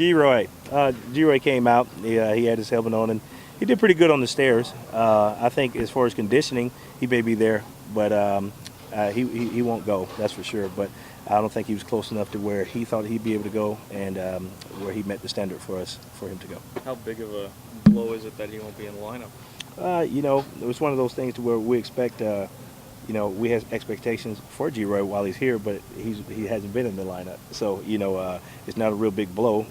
Geroy came out. He had his helmet on, and he did pretty good on the stairs. I think as far as conditioning, he may be there, but he won't go, that's for sure. But I don't think he was close enough to where he thought he'd be able to go, and where he met the standard for him to go. How big of a blow is it that he won't be in the lineup? It was one of those things to where we expect. We have expectations for Geroy while he's here, but he hasn't been in the lineup. So, it's not a real big blow.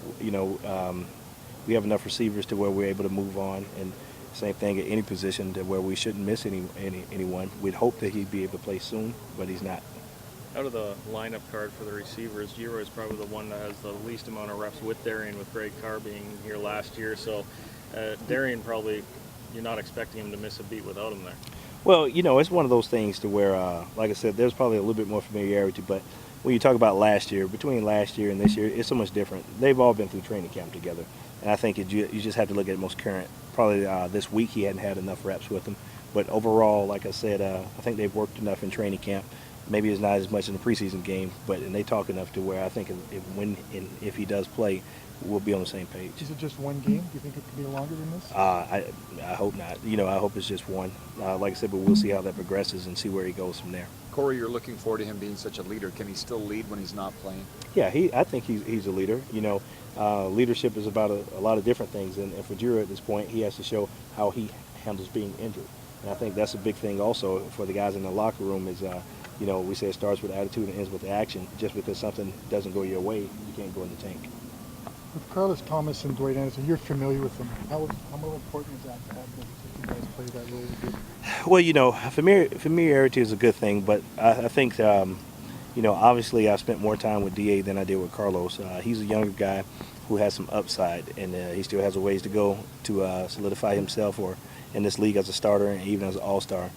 We have enough receivers to where we're able to move on, and same thing at any position to where we shouldn't miss anyone. We'd hope that he'd be able to play soon, but he's not. Out of the lineup card for the receivers, Geroy is probably the one that has the least amount of reps with Darian, with Greg Carr being here last year. So, Darian probably, you're not expecting him to miss a beat without him there. Well, it's one of those things to where, like I said, there's probably a little bit more familiarity, but when you talk about last year, between last year and this year, it's so much different. They've all been through training camp together, and I think you just have to look at most current. Probably this week he hadn't had enough reps with them, but overall, like I said, I think they've worked enough in training camp. Maybe it's not as much in the preseason game, and they talk enough to where I think if he does play, we'll be on the same page. Is it just one game? Do you think it could be longer than this? I hope not. I hope it's just one. Like I said, but we'll see how that progresses and see where he goes from there. Corey, you're looking forward to him being such a leader. Can he still lead when he's not playing? Yeah, I think he's a leader. Leadership is about a lot of different things, and for Geroy at this point, he has to show how he handles being injured. And I think that's a big thing also for the guys in the locker room is, we say it starts with attitude and ends with action. Just because something doesn't go your way, you can't go in the tank. With Carlos Thomas and Dwight Anderson, you're familiar with them. How important is that to have them? You guys play that role with you? Well, familiarity is a good thing, but I think, obviously I've spent more time with DA than I did with Carlos. He's a younger guy who has some upside, and he still has a ways to go to solidify himself or in this league as a starter and even as an all-star.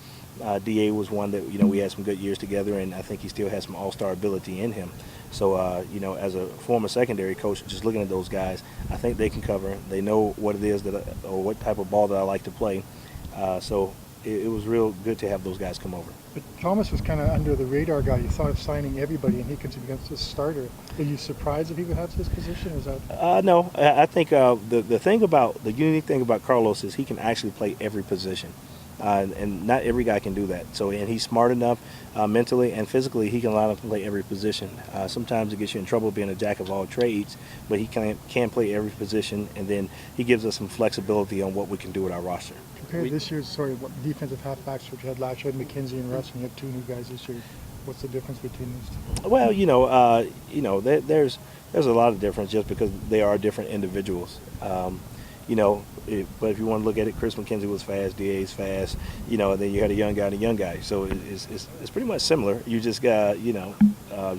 DA was one that, we had some good years together, and I think he still has some all-star ability in him. So, as a former secondary coach, just looking at those guys, I think they can cover. They know what it is or what type of ball that I like to play. So it was real good to have those guys come over. But Thomas was kind of under the radar guy. You thought of signing everybody, and he could become a starter. Are you surprised if he would have his position? Is that? No, I think the unique thing about Carlos is he can actually play every position. And not every guy can do that. So, and he's smart enough mentally and physically, he can line up and play every position. Sometimes it gets you in trouble being a jack of all trades, but he can play every position, and then he gives us some flexibility on what we can do with our roster. Compared this year's defensive halfbacks, which you had last year, had McKenzie and Russ, and you have two new guys this year. What's the difference between those two? Well, there's a lot of difference just because they are different individuals. But if you want to look at it, Chris McKenzie was fast, DA's fast, and then you had a young guy and a young guy. So it's pretty much similar. You just got, you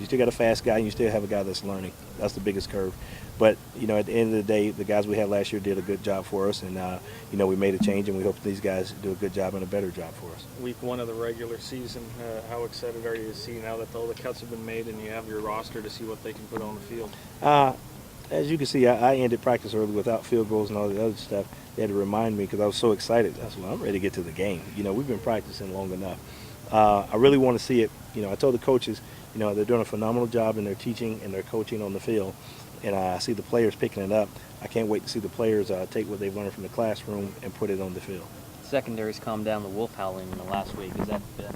still got a fast guy and you still have a guy that's learning. That's the biggest curve. But, at the end of the day, the guys we had last year did a good job for us, and, we made a change, and we hope these guys do a good job and a better job for us. Week 1 of the regular season, how excited are you to see now that all the cuts have been made and you have your roster to see what they can put on the field? As you can see, I ended practice early without field goals and all the other stuff. They had to remind me because I was so excited. I said, well, I'm ready to get to the game. We've been practicing long enough. I really want to see it. I told the coaches, they're doing a phenomenal job in their teaching and their coaching on the field. And I see the players picking it up. I can't wait to see the players take what they've learned from the classroom and put it on the field. Secondaries calmed down the wolf howling in the last week. Has that been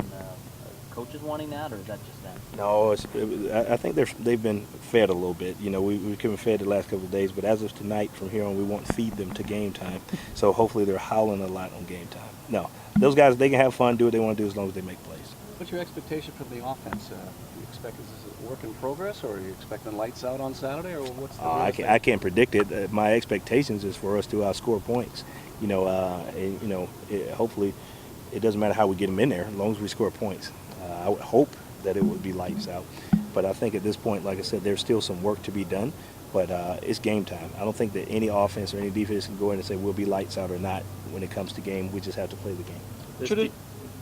coaches wanting that, or is that just them? No, I think they've been fed a little bit. We've been fed the last couple of days, but as of tonight, from here on, we won't feed them to game time. So hopefully they're howling a lot on game time. No, those guys, they can have fun, do what they want to do as long as they make plays. What's your expectation for the offense? Do you expect this is a work in progress, or are you expecting lights out on Saturday, or what's the I can't predict it. My expectations is for us to score points. Hopefully it doesn't matter how we get them in there as long as we score points. I would hope that it would be lights out. But I think at this point, like I said, there's still some work to be done. But it's game time. I don't think that any offense or any defense can go in and say we'll be lights out or not when it comes to game. We just have to play the game.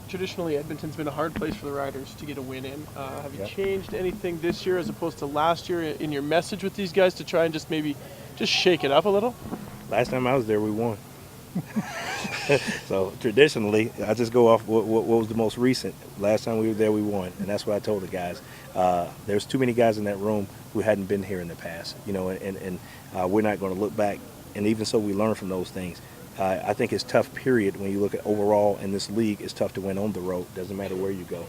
Traditionally, Edmonton's been a hard place for the Riders to get a win in. Have you changed anything this year as opposed to last year in your message with these guys to try and just shake it up a little? Last time I was there, we won. So traditionally, I just go off what was the most recent. Last time we were there, we won, and that's what I told the guys. There's too many guys in that room who hadn't been here in the past. And we're not going to look back. And even so, we learn from those things. I think it's tough, period, when you look at overall in this league. It's tough to win on the road. Doesn't matter where you go.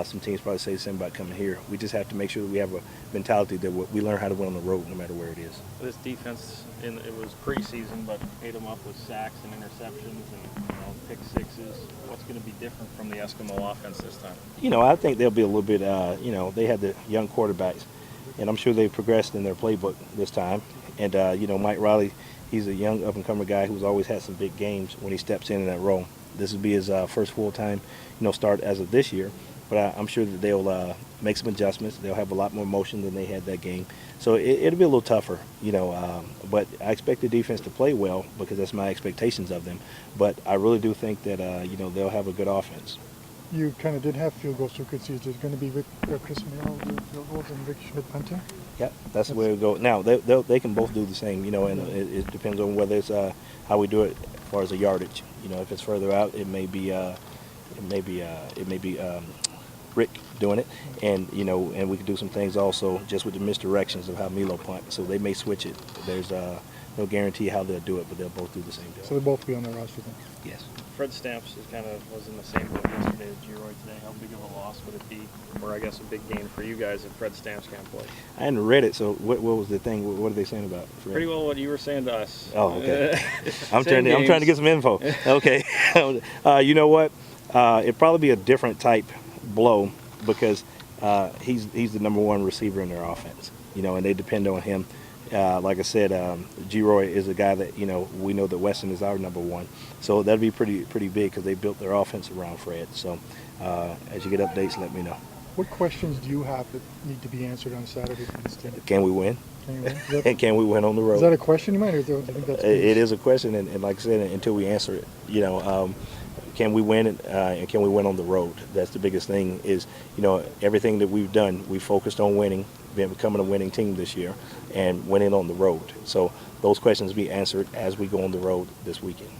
Some teams probably say the same about coming here. We just have to make sure that we have a mentality that we learn how to win on the road no matter where it is. This defense, it was preseason, but ate them up with sacks and interceptions and pick sixes. What's going to be different from the Eskimo offense this time? I think they'll be a little bit, they had the young quarterbacks, and I'm sure they've progressed in their playbook this time. And, Mike Riley, he's a young up-and-comer guy who's always had some big games when he steps in that role. This will be his first full-time, start as of this year. But I'm sure that they'll make some adjustments. They'll have a lot more motion than they had that game. So it'll be a little tougher, but I expect the defense to play well because that's my expectations of them. But I really do think that, they'll have a good offense. You kind of did have field goals, so you could see there's going to be Chris Mayo doing field goals and Rick Schmidt punting. Yeah, that's the way we go. Now they can both do the same, and it depends on whether it's how we do it as far as the yardage. If it's further out, it may be Rick doing it, and and we can do some things also just with the misdirections of how Milo punt. So they may switch it. There's no guarantee how they'll do it, but they'll both do the same job. So they'll both be on the roster then? Yes. Fred Stamps was in the same boat yesterday as Geroy today. How big of a loss would it be, or I guess a big game for you guys if Fred Stamps can't play? I hadn't read it, so what was the thing? What are they saying about Fred? Pretty well what you were saying to us. Oh, okay. I'm trying to get some info. Okay. You know what? It'd probably be a different type blow because he's the number one receiver in their offense, and they depend on him. Like I said, Geroy is a guy that, we know that Weston is our number one. So that'd be pretty big because they built their offense around Fred. So as you get updates, let me know. What questions do you have that need to be answered on Saturday for this team? Can we win? Can you win? And can we win on the road? Is that a question you might, or do you think that's It is a question, and like I said, until we answer it, can we win and can we win on the road? That's the biggest thing is, everything that we've done, we focused on winning, becoming a winning team this year, and winning on the road. So those questions be answered as we go on the road this weekend.